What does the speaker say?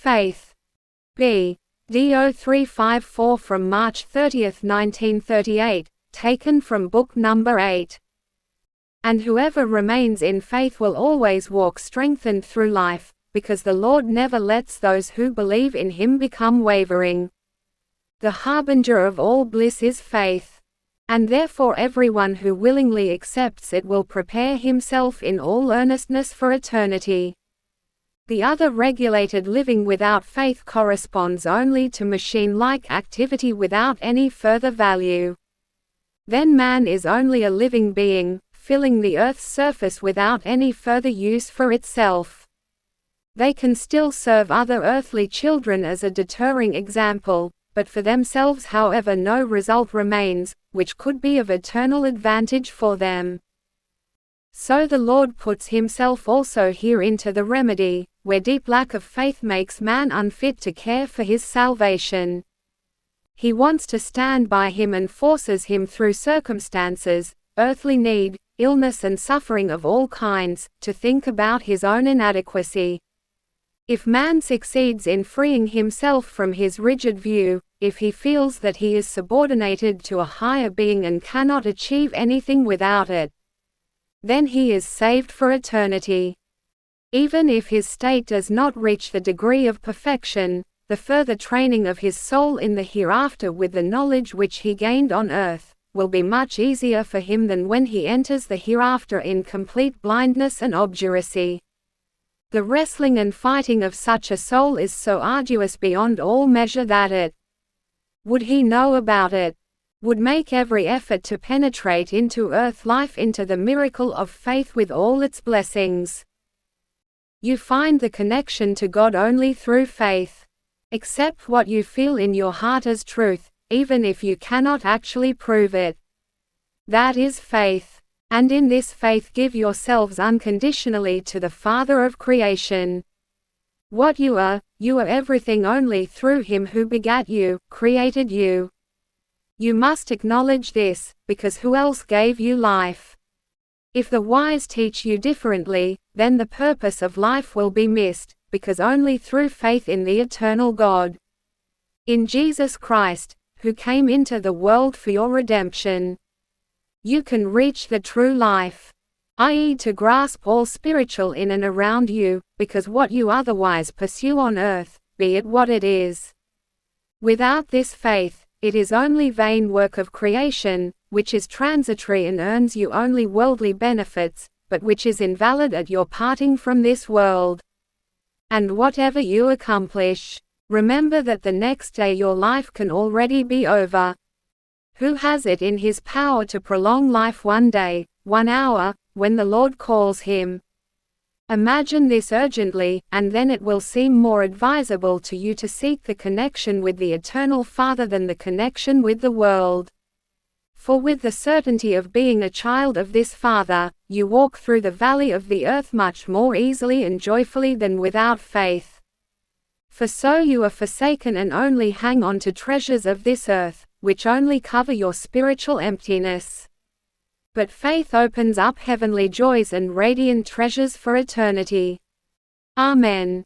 Faith. BD0354 from March 30, 1938, taken from book number 8. And whoever remains in faith will always walk strengthened through life, because the Lord never lets those who believe in Him become wavering. The harbinger of all bliss is faith. And therefore everyone who willingly accepts it will prepare himself in all earnestness for eternity. The other regulated living without faith corresponds only to machine-like activity without any further value. Then man is only a living being, filling the earth's surface without any further use for itself. They can still serve other earthly children as a deterring example, but for themselves however no result remains, which could be of eternal advantage for them. So the Lord puts Himself also here into the remedy, where deep lack of faith makes man unfit to care for his salvation. He wants to stand by him and forces him through circumstances, earthly need, illness and suffering of all kinds, to think about his own inadequacy. If man succeeds in freeing himself from his rigid view, if he feels that he is subordinated to a higher being and cannot achieve anything without it, then he is saved for eternity. Even if his state does not reach the degree of perfection, the further training of his soul in the hereafter with the knowledge which he gained on earth, will be much easier for him than when he enters the hereafter in complete blindness and obduracy. The wrestling and fighting of such a soul is so arduous beyond all measure that it would he know about it, would make every effort to penetrate into earth life, into the miracle of faith with all its blessings. You find the connection to God only through faith. Accept what you feel in your heart as truth, even if you cannot actually prove it. That is faith. And in this faith give yourselves unconditionally to the Father of creation. What you are everything only through Him who begat you, created you. You must acknowledge this, because who else gave you life? If the wise teach you differently, then the purpose of life will be missed, because only through faith in the eternal God, in Jesus Christ, who came into the world for your redemption, you can reach the true life, i.e. to grasp all spiritual in and around you, because what you otherwise pursue on earth, be it what it is. Without this faith, it is only vain work of creation, which is transitory and earns you only worldly benefits, but which is invalid at your parting from this world. And whatever you accomplish, remember that the next day your life can already be over. Who has it in his power to prolong life 1 day, 1 hour, when the Lord calls him? Imagine this urgently, and then it will seem more advisable to you to seek the connection with the Eternal Father than the connection with the world. For with the certainty of being a child of this Father, you walk through the valley of the earth much more easily and joyfully than without faith. For so you are forsaken and only hang on to treasures of this earth, which only cover your spiritual emptiness. But faith opens up heavenly joys and radiant treasures for eternity. Amen.